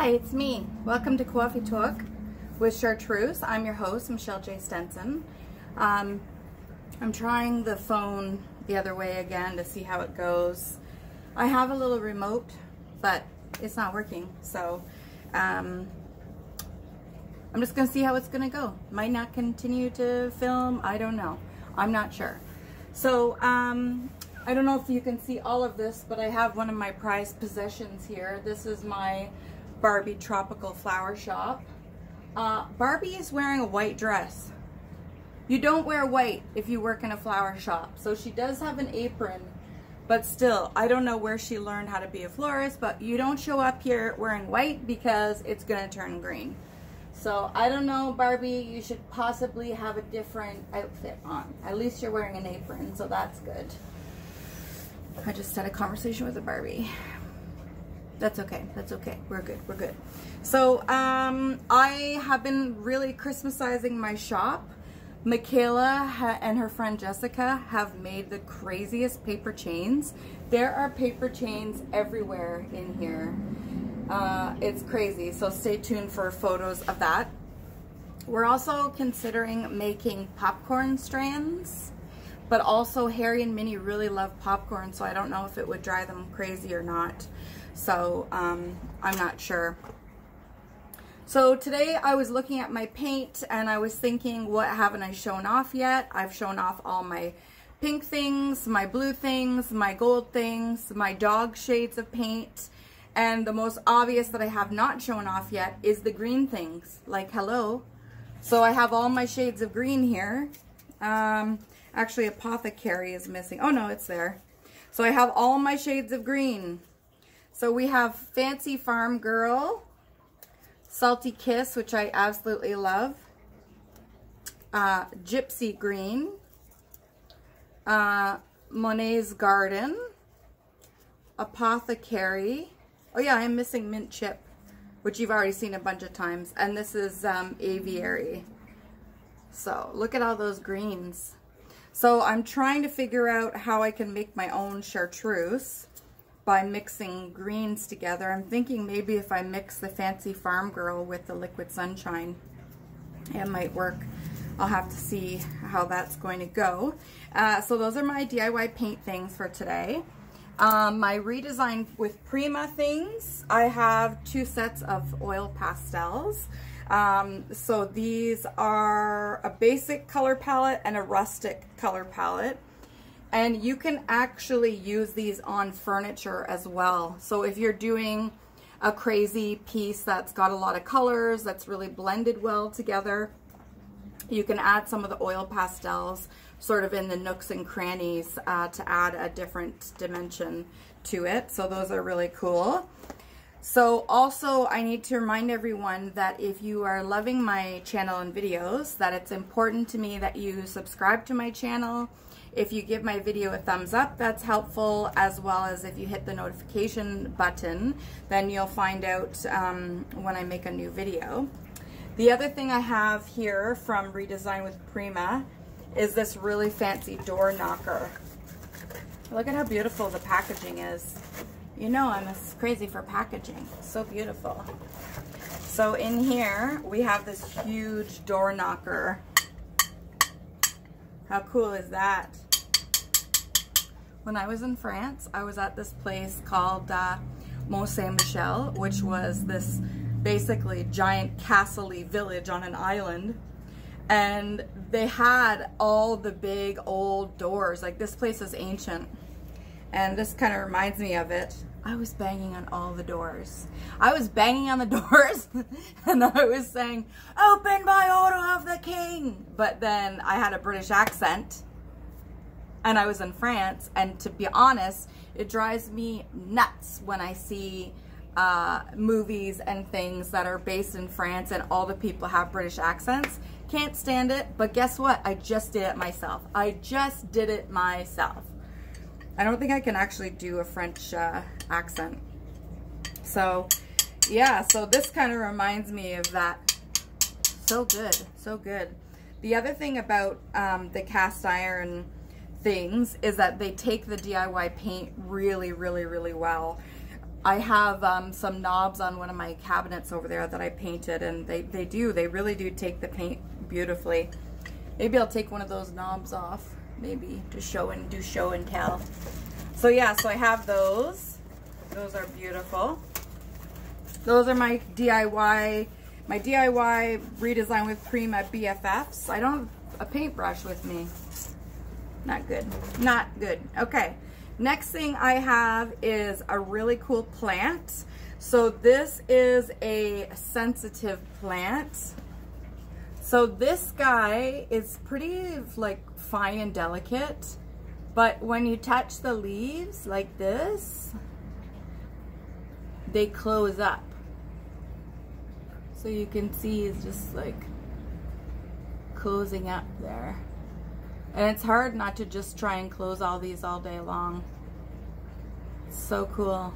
Hi, it's me. Welcome to Coffee Talk with Chartreuse. I'm your host, Michelle J. Stenson. I'm trying the phone the other way again to see how it goes. I have a little remote, but it's not working. So I'm just going to see how it's going to go. Might not continue to film. I don't know. I'm not sure. So I don't know if you can see all of this, but I have one of my prized possessions here. This is my Barbie Tropical Flower Shop. Barbie is wearing a white dress. You don't wear white if you work in a flower shop. So she does have an apron, but still, I don't know where she learned how to be a florist, but you don't show up here wearing white because it's gonna turn green. So I don't know, Barbie, you should possibly have a different outfit on. At least you're wearing an apron, so that's good. I just had a conversation with a Barbie. That's okay. That's okay. We're good. We're good. So I have been really Christmasizing my shop. Michaela and her friend Jessica have made the craziest paper chains. There are paper chains everywhere in here. It's crazy. So stay tuned for photos of that. We're also considering making popcorn strands. But also Harry and Minnie really love popcorn, so I don't know if it would drive them crazy or not. So I'm not sure. So today I was looking at my paint and I was thinking, what haven't I shown off yet? I've shown off all my pink things, my blue things, my gold things, my dog shades of paint. And the most obvious that I have not shown off yet is the green things, like hello. So I have all my shades of green here. Actually, Apothecary is missing. Oh no, it's there. So I have all my shades of green. So we have Fancy Farm Girl, Salty Kiss, which I absolutely love, Gypsy Green, Monet's Garden, Apothecary. Oh yeah, I'm missing Mint Chip, which you've already seen a bunch of times. And this is Aviary. So look at all those greens. So I'm trying to figure out how I can make my own chartreuse by mixing greens together. I'm thinking maybe if I mix the Fancy Farm Girl with the Liquid Sunshine, it might work. I'll have to see how that's going to go. So those are my DIY paint things for today. My redesign with Prima things, I have 2 sets of oil pastels. So these are a basic color palette and a rustic color palette. And you can actually use these on furniture as well. So if you're doing a crazy piece that's got a lot of colors, that's really blended well together, you can add some of the oil pastels sort of in the nooks and crannies to add a different dimension to it. So those are really cool. So also I need to remind everyone that if you are loving my channel and videos, that it's important to me that you subscribe to my channel. If you give my video a thumbs up, that's helpful, as well as if you hit the notification button, then you'll find out when I make a new video. The other thing I have here from Redesign with Prima is this really fancy door knocker. Look at how beautiful the packaging is. You know I'm crazy for packaging. So beautiful. So in here we have this huge door knocker. How cool is that? When I was in France, I was at this place called Mont Saint-Michel, which was this basically giant castle-y village on an island. And they had all the big old doors. Like, this place is ancient. And this kind of reminds me of it. I was banging on all the doors. I was banging on the doors and I was saying, "Open by order of the king." But then I had a British accent and I was in France. And to be honest, it drives me nuts when I see movies and things that are based in France and all the people have British accents. Can't stand it. But guess what? I just did it myself. I just did it myself. I don't think I can actually do a French accent. So, yeah, so this kind of reminds me of that. So good, so good. The other thing about the cast iron things is that they take the DIY paint really, really, really well. I have some knobs on one of my cabinets over there that I painted, and they really do take the paint beautifully. Maybe I'll take one of those knobs off, maybe to show and tell. So yeah, so I have those. Those are beautiful. Those are my DIY redesign with Prima BFFs. I don't have a paintbrush with me. Not good. Not good. Okay. Next thing I have is a really cool plant. So this is a sensitive plant. So this guy is pretty like fine and delicate, but when you touch the leaves like this, they close up. So you can see it's just like closing up there. And it's hard not to just try and close all these all day long. It's so cool.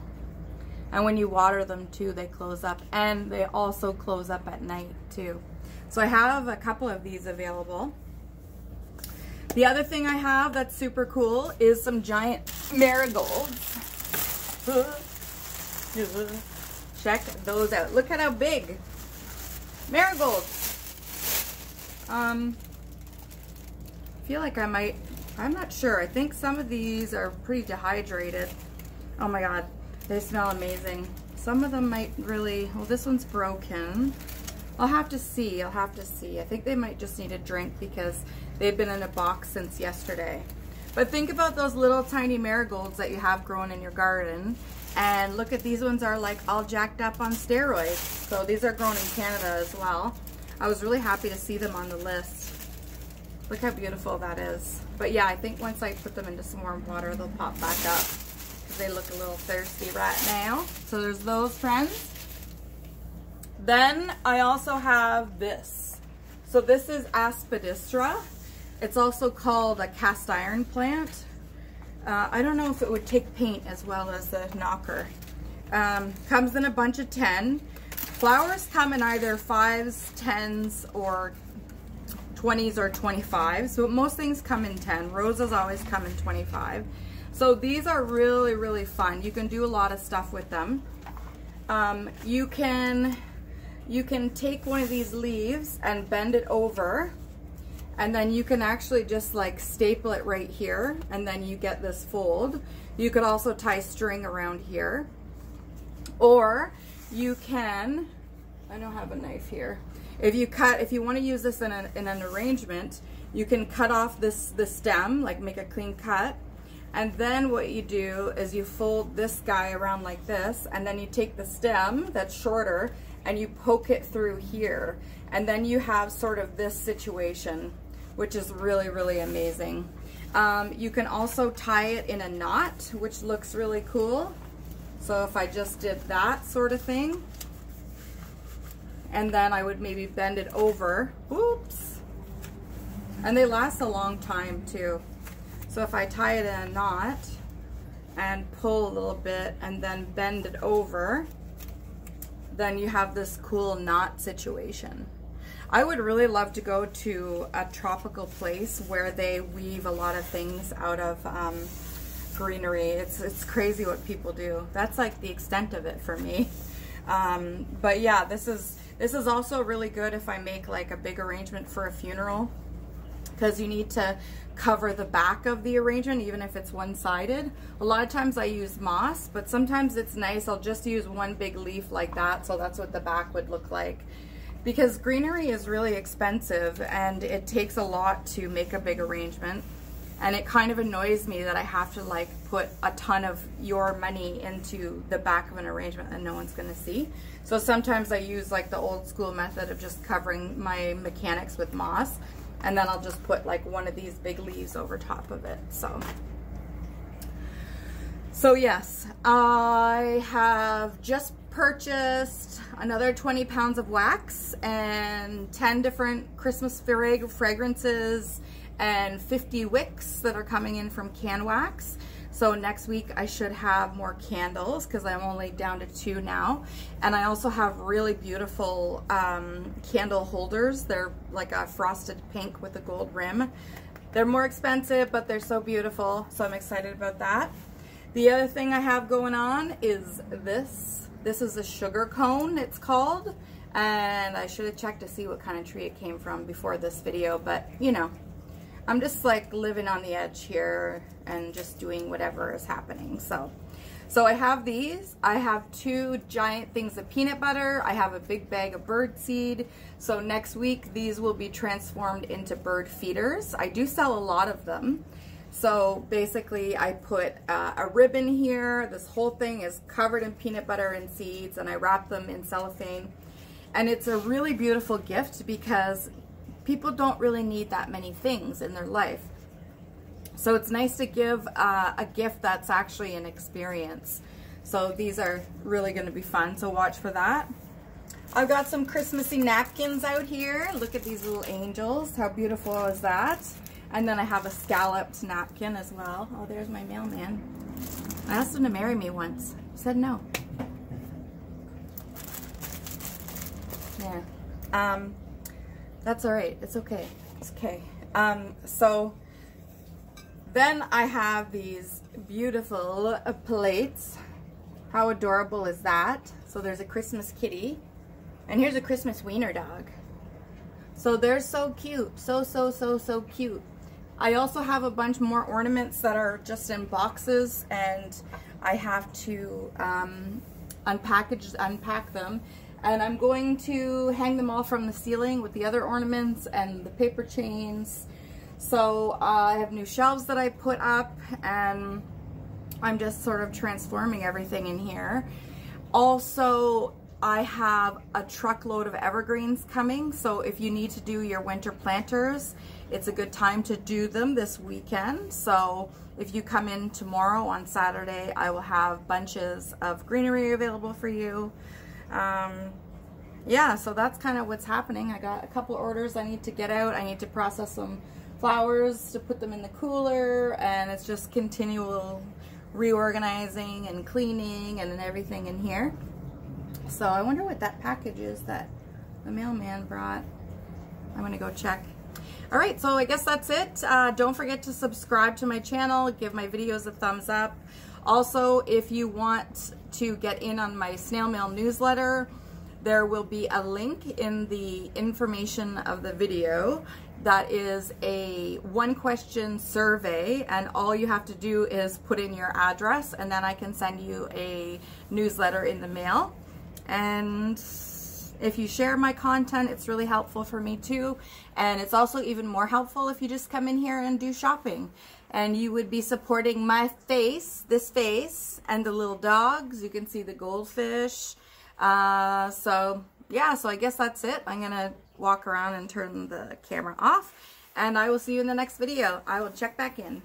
And when you water them too, they close up, and they also close up at night too. So I have a couple of these available. The other thing I have that's super cool is some giant marigolds. Check those out. Look at how big. Marigolds. Feel like I'm not sure. I think some of these are pretty dehydrated. Oh my god, they smell amazing. Some of them might really, well, this one's broken. I'll have to see, I think they might just need a drink because they've been in a box since yesterday. But think about those little tiny marigolds that you have growing in your garden, and look at these ones are like all jacked up on steroids. So these are grown in Canada as well. I was really happy to see them on the list. Look how beautiful that is. But yeah, I think once I put them into some warm water, they'll pop back up because they look a little thirsty right now. So there's those, friends. Then I also have this. So this is Aspidistra. It's also called a cast iron plant. I don't know if it would take paint as well as the knocker. Comes in a bunch of 10. Flowers come in either 5s, 10s, or 20s or 25s. So most things come in 10. Roses always come in 25. So these are really, really fun. You can do a lot of stuff with them. You can take one of these leaves and bend it over, and then you can actually just like staple it right here, and then you get this fold. You could also tie string around here, or you can, I don't have a knife here. If you want to use this in an arrangement, you can cut off the stem, like make a clean cut, and then what you do is you fold this guy around like this, and then you take the stem that's shorter and you poke it through here, and then you have sort of this situation, which is really, really amazing. You can also tie it in a knot, which looks really cool. So if I just did that sort of thing, and then I would maybe bend it over, oops, and they last a long time too. So if I tie it in a knot and pull a little bit and then bend it over, then you have this cool knot situation. I would really love to go to a tropical place where they weave a lot of things out of greenery. It's crazy what people do. That's like the extent of it for me. But yeah, this is also really good if I make like a big arrangement for a funeral, because you need to cover the back of the arrangement even if it's one-sided. A lot of times I use moss, but sometimes it's nice, I'll just use one big leaf like that, so that's what the back would look like. Because greenery is really expensive and it takes a lot to make a big arrangement, and it kind of annoys me that I have to like put a ton of your money into the back of an arrangement that no one's gonna see. So sometimes I use like the old school method of just covering my mechanics with moss, and then I'll just put like one of these big leaves over top of it. So yes, I have just purchased another 20 pounds of wax and 10 different Christmas fragrances and 50 wicks that are coming in from Can Wax. So next week I should have more candles because I'm only down to 2 now. And I also have really beautiful candle holders. They're like a frosted pink with a gold rim. They're more expensive, but they're so beautiful. So I'm excited about that. The other thing I have going on is this. This is a sugar cone, it's called. And I should have checked to see what kind of tree it came from before this video, but you know, I'm just like living on the edge here and just doing whatever is happening. So I have these. I have 2 giant things of peanut butter. I have a big bag of bird seed. So next week, these will be transformed into bird feeders. I do sell a lot of them. So basically, I put a ribbon here. This whole thing is covered in peanut butter and seeds, and I wrap them in cellophane. And it's a really beautiful gift because people don't really need that many things in their life. So it's nice to give a gift that's actually an experience. So these are really going to be fun, so watch for that. I've got some Christmassy napkins out here. Look at these little angels. How beautiful is that? And then I have a scalloped napkin as well. Oh, there's my mailman. I asked him to marry me once. He said no. Yeah. That's all right. It's okay. It's okay. So then I have these beautiful plates. How adorable is that? So there's a Christmas kitty, and here's a Christmas wiener dog. So they're so cute. So cute. I also have a bunch more ornaments that are just in boxes, and I have to unpack them. And I'm going to hang them all from the ceiling with the other ornaments and the paper chains. So I have new shelves that I put up, and I'm just sort of transforming everything in here. Also, I have a truckload of evergreens coming, so if you need to do your winter planters, it's a good time to do them this weekend. So if you come in tomorrow on Saturday, I will have bunches of greenery available for you. Yeah, so that's kind of what's happening. I got a couple orders I need to get out. I need to process some flowers to put them in the cooler, and it's just continual reorganizing and cleaning and everything in here. So I wonder what that package is that the mailman brought. I'm gonna go check. All right, so I guess that's it. Don't forget to subscribe to my channel, give my videos a thumbs up. Also, if you want to get in on my snail mail newsletter, there will be a link in the information of the video that is a 1-question survey, and all you have to do is put in your address, and then I can send you a newsletter in the mail. And if you share my content, it's really helpful for me too. And it's also even more helpful if you just come in here and do shopping. And you would be supporting my face, this face, and the little dogs. You can see the goldfish. So yeah, so I guess that's it. I'm gonna walk around and turn the camera off, and I will see you in the next video. I will check back in.